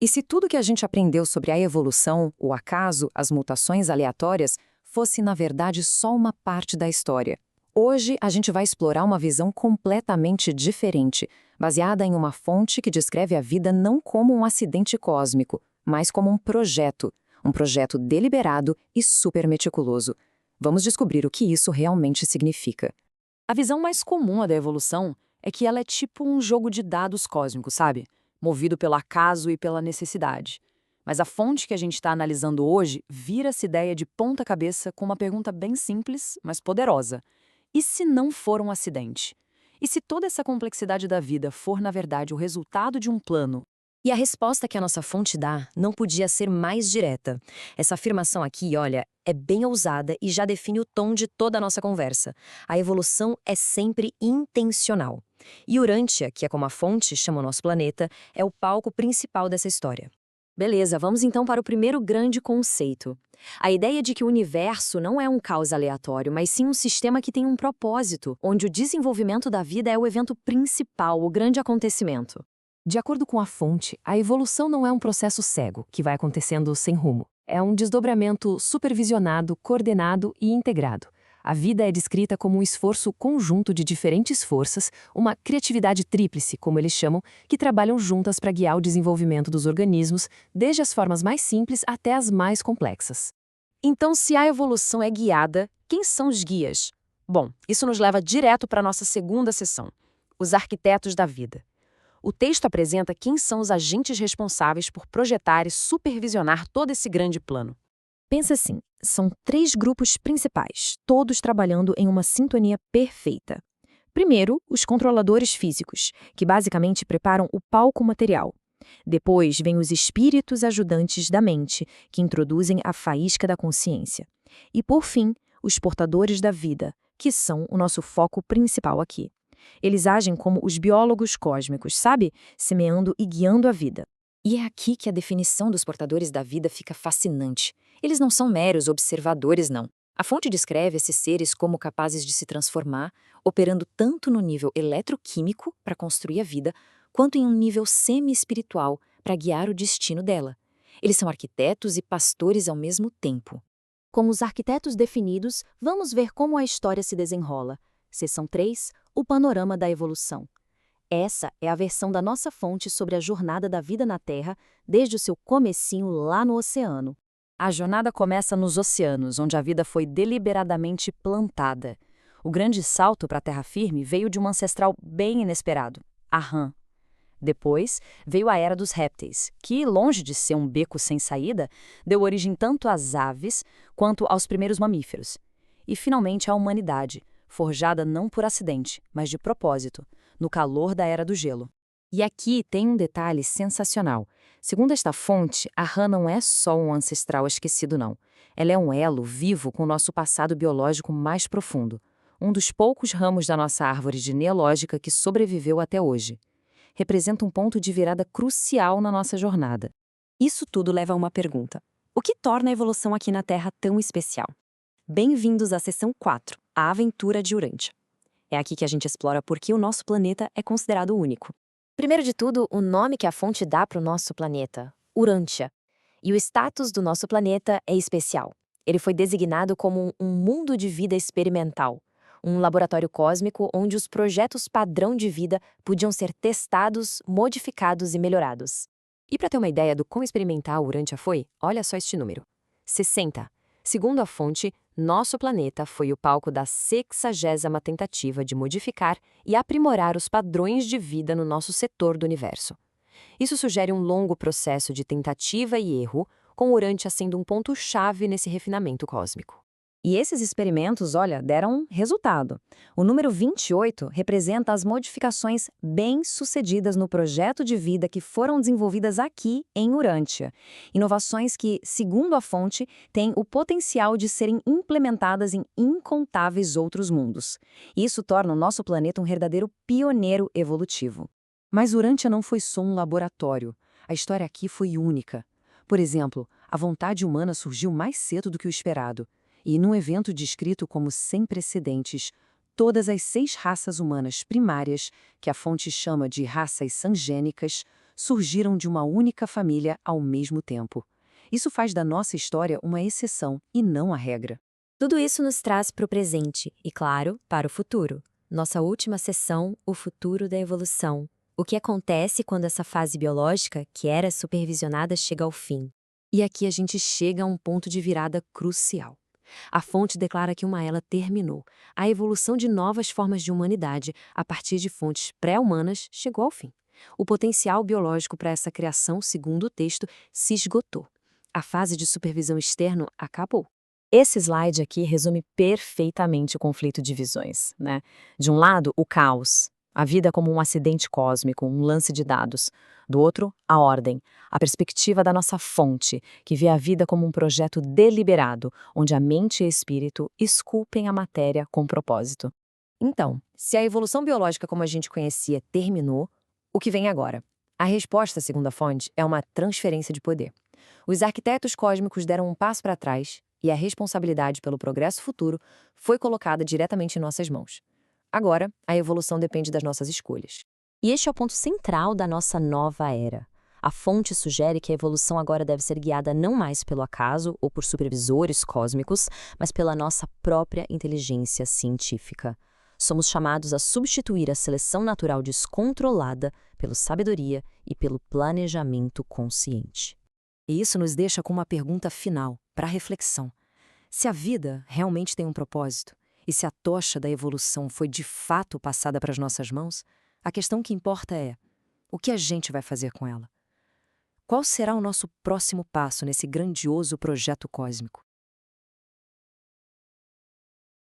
E se tudo que a gente aprendeu sobre a evolução, o acaso, as mutações aleatórias, fosse na verdade só uma parte da história? Hoje a gente vai explorar uma visão completamente diferente, baseada em uma fonte que descreve a vida não como um acidente cósmico, mas como um projeto deliberado e super meticuloso. Vamos descobrir o que isso realmente significa. A visão mais comum da evolução é que ela é tipo um jogo de dados cósmicos, sabe? Movido pelo acaso e pela necessidade. Mas a fonte que a gente está analisando hoje vira essa ideia de ponta cabeça com uma pergunta bem simples, mas poderosa. E se não for um acidente? E se toda essa complexidade da vida for, na verdade, o resultado de um plano? E a resposta que a nossa fonte dá não podia ser mais direta. Essa afirmação aqui, olha, é bem ousada e já define o tom de toda a nossa conversa. A evolução é sempre intencional. E Urântia, que é como a fonte chama o nosso planeta, é o palco principal dessa história. Beleza, vamos então para o primeiro grande conceito. A ideia de que o universo não é um caos aleatório, mas sim um sistema que tem um propósito, onde o desenvolvimento da vida é o evento principal, o grande acontecimento. De acordo com a fonte, a evolução não é um processo cego, que vai acontecendo sem rumo. É um desdobramento supervisionado, coordenado e integrado. A vida é descrita como um esforço conjunto de diferentes forças, uma criatividade tríplice, como eles chamam, que trabalham juntas para guiar o desenvolvimento dos organismos, desde as formas mais simples até as mais complexas. Então, se a evolução é guiada, quem são os guias? Bom, isso nos leva direto para a nossa segunda sessão, os arquitetos da vida. O texto apresenta quem são os agentes responsáveis por projetar e supervisionar todo esse grande plano. Pensa assim, são 3 grupos principais, todos trabalhando em uma sintonia perfeita. Primeiro, os controladores físicos, que basicamente preparam o palco material. Depois, vem os espíritos ajudantes da mente, que introduzem a faísca da consciência. E, por fim, os portadores da vida, que são o nosso foco principal aqui. Eles agem como os biólogos cósmicos, sabe? Semeando e guiando a vida. E é aqui que a definição dos portadores da vida fica fascinante. Eles não são meros observadores, não. A fonte descreve esses seres como capazes de se transformar, operando tanto no nível eletroquímico para construir a vida, quanto em um nível semi-espiritual para guiar o destino dela. Eles são arquitetos e pastores ao mesmo tempo. Com os arquitetos definidos, vamos ver como a história se desenrola. Seção 3, o panorama da evolução. Essa é a versão da nossa fonte sobre a jornada da vida na Terra, desde o seu comecinho lá no oceano. A jornada começa nos oceanos, onde a vida foi deliberadamente plantada. O grande salto para a terra firme veio de um ancestral bem inesperado, a rã. Depois veio a era dos répteis, que, longe de ser um beco sem saída, deu origem tanto às aves quanto aos primeiros mamíferos. E, finalmente, a humanidade, forjada não por acidente, mas de propósito, no calor da Era do Gelo. E aqui tem um detalhe sensacional. Segundo esta fonte, a rã não é só um ancestral esquecido, não. Ela é um elo vivo com o nosso passado biológico mais profundo. Um dos poucos ramos da nossa árvore genealógica que sobreviveu até hoje. Representa um ponto de virada crucial na nossa jornada. Isso tudo leva a uma pergunta. O que torna a evolução aqui na Terra tão especial? Bem-vindos à Seção 4, a aventura de Urântia. É aqui que a gente explora por que o nosso planeta é considerado único. Primeiro de tudo, o nome que a fonte dá para o nosso planeta, Urântia. E o status do nosso planeta é especial. Ele foi designado como um mundo de vida experimental, um laboratório cósmico onde os projetos padrão de vida podiam ser testados, modificados e melhorados. E para ter uma ideia do quão experimental Urântia foi, olha só este número: 60. Segundo a fonte, nosso planeta foi o palco da 60ª tentativa de modificar e aprimorar os padrões de vida no nosso setor do universo. Isso sugere um longo processo de tentativa e erro, com Urântia sendo um ponto-chave nesse refinamento cósmico. E esses experimentos, olha, deram resultado. O número 28 representa as modificações bem-sucedidas no projeto de vida que foram desenvolvidas aqui em Urântia. Inovações que, segundo a fonte, têm o potencial de serem implementadas em incontáveis outros mundos. Isso torna o nosso planeta um verdadeiro pioneiro evolutivo. Mas Urântia não foi só um laboratório. A história aqui foi única. Por exemplo, a vontade humana surgiu mais cedo do que o esperado. E num evento descrito como sem precedentes, todas as 6 raças humanas primárias, que a fonte chama de raças sangênicas, surgiram de uma única família ao mesmo tempo. Isso faz da nossa história uma exceção e não a regra. Tudo isso nos traz para o presente e, claro, para o futuro. Nossa última sessão, o futuro da evolução. O que acontece quando essa fase biológica, que era supervisionada, chega ao fim? E aqui a gente chega a um ponto de virada crucial. A fonte declara que uma era terminou. A evolução de novas formas de humanidade, a partir de fontes pré-humanas, chegou ao fim. O potencial biológico para essa criação, segundo o texto, se esgotou. A fase de supervisão externa acabou. Esse slide aqui resume perfeitamente o conflito de visões, né? De um lado, o caos, a vida como um acidente cósmico, um lance de dados. Do outro, a ordem, a perspectiva da nossa fonte, que vê a vida como um projeto deliberado, onde a mente e o espírito esculpem a matéria com propósito. Então, se a evolução biológica como a gente conhecia terminou, o que vem agora? A resposta, segundo a fonte, é uma transferência de poder. Os arquitetos cósmicos deram um passo para trás e a responsabilidade pelo progresso futuro foi colocada diretamente em nossas mãos. Agora, a evolução depende das nossas escolhas. E este é o ponto central da nossa nova era. A fonte sugere que a evolução agora deve ser guiada não mais pelo acaso ou por supervisores cósmicos, mas pela nossa própria inteligência científica. Somos chamados a substituir a seleção natural descontrolada pela sabedoria e pelo planejamento consciente. E isso nos deixa com uma pergunta final, para reflexão. Se a vida realmente tem um propósito, e se a tocha da evolução foi de fato passada para as nossas mãos, a questão que importa é: o que a gente vai fazer com ela? Qual será o nosso próximo passo nesse grandioso projeto cósmico?